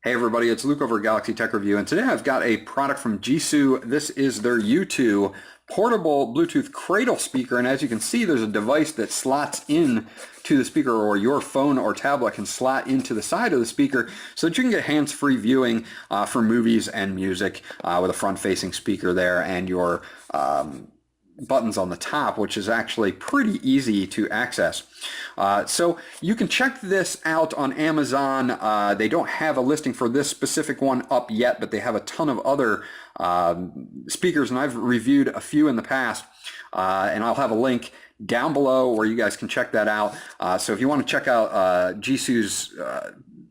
Hey everybody, it's Luke over at Galaxy Tech Review, and today I've got a product from Gsou. This is their U2 portable Bluetooth Cradle speaker, and as you can see, there's a device that slots in to the speaker, or your phone or tablet can slot into the side of the speaker so that you can get hands-free viewing for movies and music with a front-facing speaker there and your buttons on the top, which is actually pretty easy to access. So you can check this out on Amazon. They don't have a listing for this specific one up yet, but they have a ton of other speakers, and I've reviewed a few in the past, and I'll have a link down below where you guys can check that out. So if you want to check out Gsou's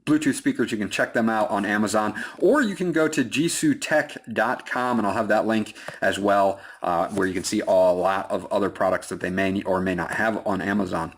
Bluetooth speakers, you can check them out on Amazon, or you can go to gsoutech.com, and I'll have that link as well, where you can see a lot of other products that they may or may not have on Amazon.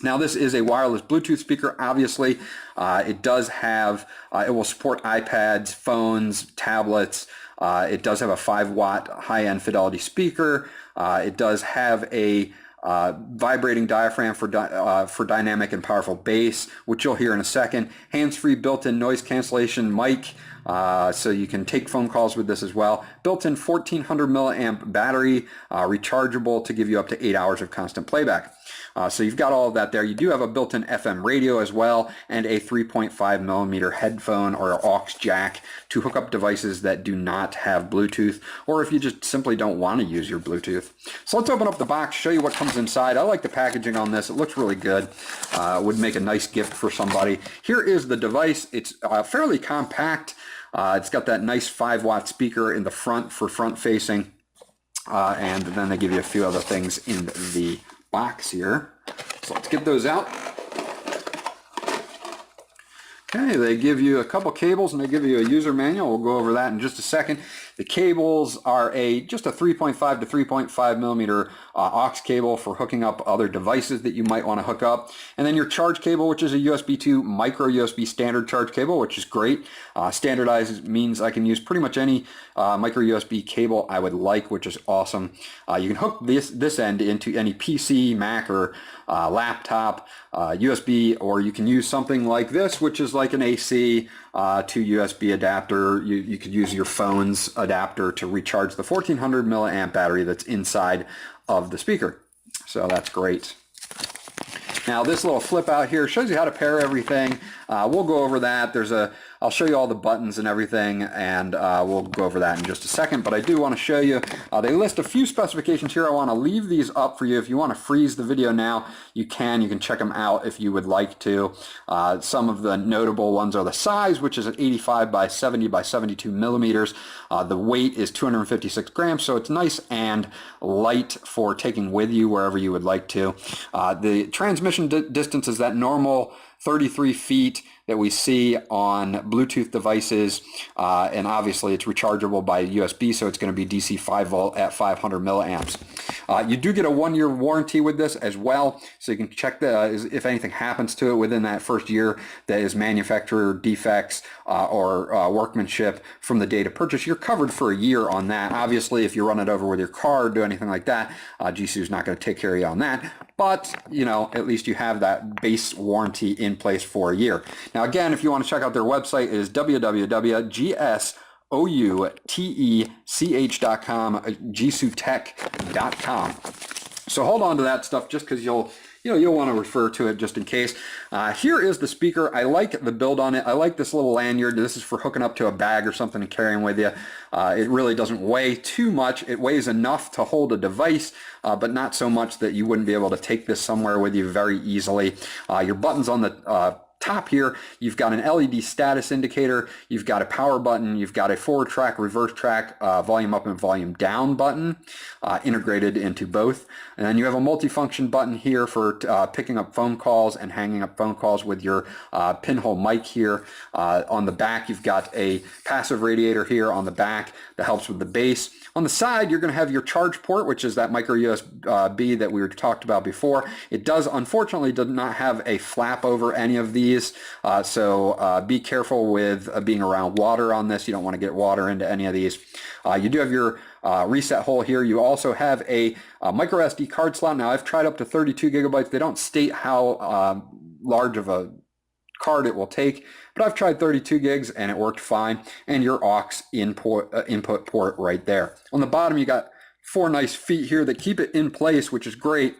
Now, this is a wireless Bluetooth speaker. Obviously, it does have, it will support iPads, phones, tablets. It does have a 5-watt high-end fidelity speaker. It does have a vibrating diaphragm for dynamic and powerful bass, which you'll hear in a second. Hands-free built-in noise cancellation mic, so you can take phone calls with this as well. Built-in 1400 milliamp battery, rechargeable to give you up to 8 hours of constant playback. So you've got all of that there. You do have a built-in FM radio as well, and a 3.5 millimeter headphone or aux jack to hook up devices that do not have Bluetooth, or if you just simply don't want to use your Bluetooth. So let's open up the box, show you what comes inside. I like the packaging on this. It looks really good. Would make a nice gift for somebody. Here is the device. It's fairly compact. It's got that nice 5-watt speaker in the front for front-facing, and then they give you a few other things in the box here. So let's get those out. Okay, they give you a couple cables and they give you a user manual. We'll go over that in just a second. The cables are just a 3.5 to 3.5 millimeter aux cable for hooking up other devices that you might want to hook up. And then your charge cable, which is a USB 2 micro USB standard charge cable, which is great. Standardized means I can use pretty much any micro USB cable I would like, which is awesome. You can hook this end into any PC, Mac, or laptop, USB, or you can use something like this, which is like an AC to USB adapter. You could use your phone's adapter to recharge the 1400 milliamp battery that's inside of the speaker. So that's great. Now this little flip out here shows you how to pair everything. We'll go over that. I'll show you all the buttons and everything, and we'll go over that in just a second. But I do want to show you, they list a few specifications here. I want to leave these up for you. If you want to freeze the video now, you can. You can check them out if you would like to. Some of the notable ones are the size, which is at 85 by 70 by 72 millimeters. The weight is 256 grams, so it's nice and light for taking with you wherever you would like to. The transmission distance is that normal 33 feet that we see on Bluetooth devices, and obviously it's rechargeable by USB, so it's going to be DC 5 volt at 500 milliamps. You do get a 1-year warranty with this as well, so you can check if anything happens to it within that first year that is manufacturer defects or workmanship from the date of purchase. You're covered for a year on that. Obviously, if you run it over with your car or do anything like that, Gsou is not going to take care of you on that, but you know, at least you have that base warranty in place for a year. Now again, if you want to check out their website, it is www.gsoutech.com, gsoutech.com. So hold on to that stuff just because you'll want to refer to it just in case. Here is the speaker. I like the build on it. I like this little lanyard. This is for hooking up to a bag or something and carrying with you. It really doesn't weigh too much. It weighs enough to hold a device, but not so much that you wouldn't be able to take this somewhere with you very easily. Your buttons on the top here, you've got an LED status indicator, you've got a power button, you've got a forward track, reverse track, volume up and volume down button integrated into both. And then you have a multifunction button here for picking up phone calls and hanging up phone calls with your pinhole mic here. On the back, you've got a passive radiator here on the back that helps with the bass. On the side, you're going to have your charge port, which is that micro USB that we were talked about before. It does, unfortunately, not have a flap over any of these, so be careful with being around water on this. You don't want to get water into any of these. You do have your reset hole here. You also have a micro SD card slot. Now, I've tried up to 32 gigabytes. They don't state how large of a card it will take, but I've tried 32 gigs and it worked fine, and your aux input port right there. On the bottom, you got 4 nice feet here that keep it in place, which is great,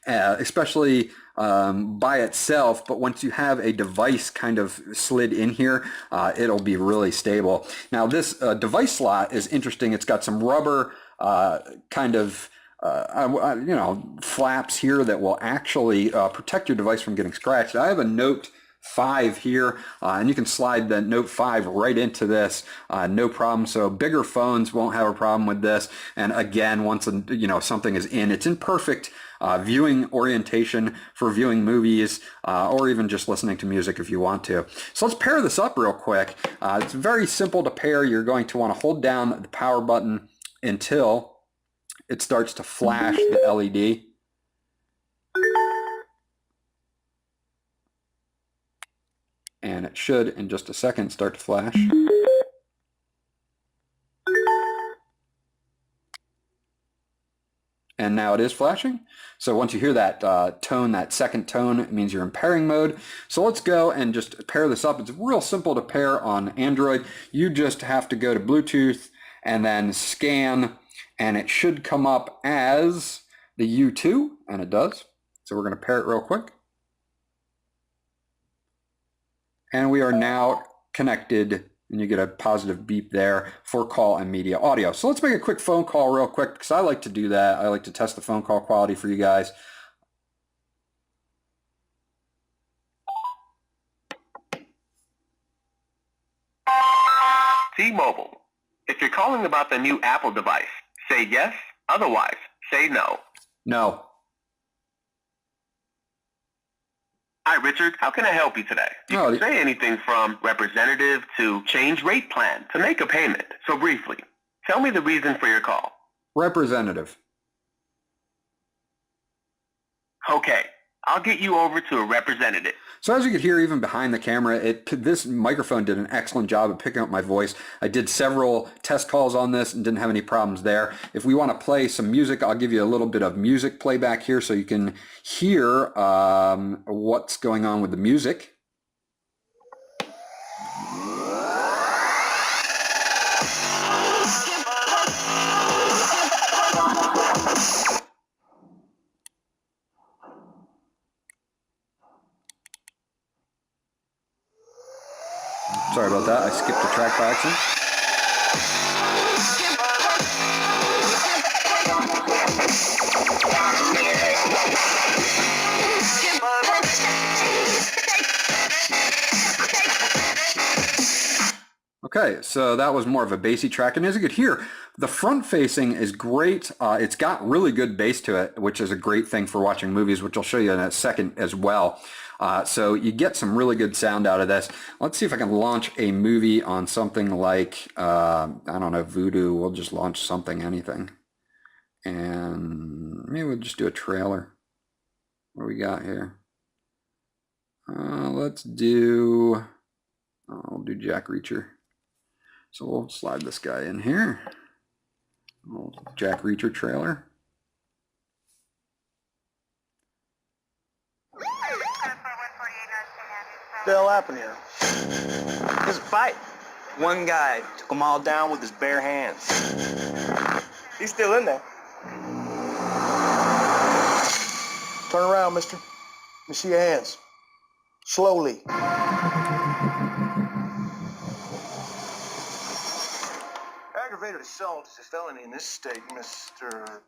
especially by itself, but once you have a device kind of slid in here, it'll be really stable. Now this device slot is interesting. It's got some rubber kind of flaps here that will actually protect your device from getting scratched. I have a Note 5 here, and you can slide the Note 5 right into this, no problem. So bigger phones won't have a problem with this. And again, once something is in, it's in perfect viewing orientation for viewing movies or even just listening to music if you want to. So let's pair this up real quick. It's very simple to pair. You're going to want to hold down the power button until it starts to flash the LED. And it should, in just a second, start to flash. And now it is flashing. So once you hear that tone, that second tone, it means you're in pairing mode. So let's go and just pair this up. It's real simple to pair on Android. You just have to go to Bluetooth and then scan, and it should come up as the U2, and it does. So we're going to pair it real quick. And we are now connected, and you get a positive beep there for call and media audio. So let's make a quick phone call real quick, because I like to do that. I like to test the phone call quality for you guys. T-Mobile. If you're calling about the new Apple device, say yes. Otherwise, say no. No. Hi, Richard. How can I help you today? You can say anything from representative to change rate plan to make a payment. So briefly, tell me the reason for your call. Representative. Okay. I'll get you over to a representative. So as you can hear, even behind the camera, this microphone did an excellent job of picking up my voice. I did several test calls on this and didn't have any problems there. If we want to play some music, I'll give you a little bit of music playback here so you can hear what's going on with the music. Sorry about that. I skipped the track by accident. Okay, so that was more of a bassy track, and as you could hear, the front facing is great. It's got really good bass to it, which is a great thing for watching movies, which I'll show you in a second as well. So you get some really good sound out of this. Let's see if I can launch a movie on something like, I don't know, Voodoo. We'll just launch something, anything. And maybe we'll just do a trailer. What do we got here? Let's do, I'll do Jack Reacher. So we'll slide this guy in here. Jack Reacher trailer. What the hell happened here? There's a fight. One guy took them all down with his bare hands. He's still in there. Turn around, mister. Let me see your hands. Slowly. Aggravated assault is a felony in this state, Mr.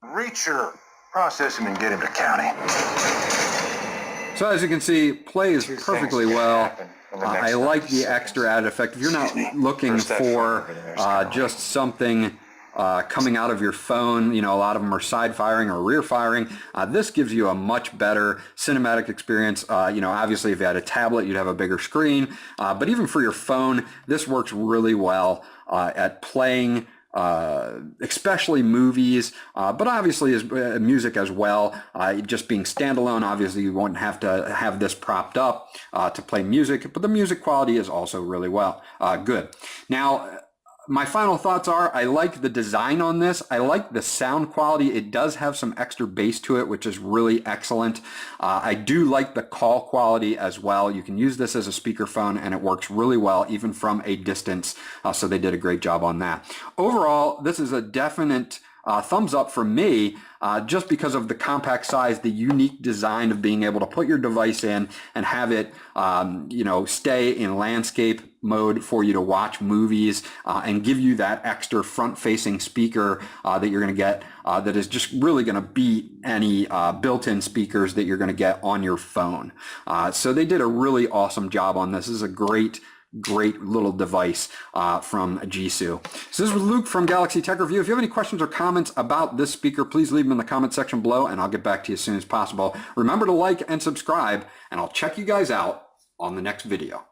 Reacher. Process him and get him to county. So as you can see, plays perfectly well. I like the extra added effect. If you're not looking for just something coming out of your phone, a lot of them are side firing or rear firing. This gives you a much better cinematic experience. Obviously if you had a tablet, you'd have a bigger screen, but even for your phone, this works really well at playing especially movies, but obviously as music as well. Just being standalone, obviously you won't have to have this propped up to play music, but the music quality is also really good. Now, my final thoughts are, I like the design on this. I like the sound quality. It does have some extra bass to it, which is really excellent. I do like the call quality as well. You can use this as a speakerphone and it works really well, even from a distance. So they did a great job on that. Overall, this is a definite thumbs up from me, just because of the compact size, the unique design of being able to put your device in and have it, stay in landscape mode for you to watch movies, and give you that extra front-facing speaker that you're going to get that is just really going to beat any built-in speakers that you're going to get on your phone. So they did a really awesome job on this. This is a great little device from Gsou. So this was Luke from Galaxy Tech Review. If you have any questions or comments about this speaker, please leave them in the comment section below and I'll get back to you as soon as possible. Remember to like and subscribe, and I'll check you guys out on the next video.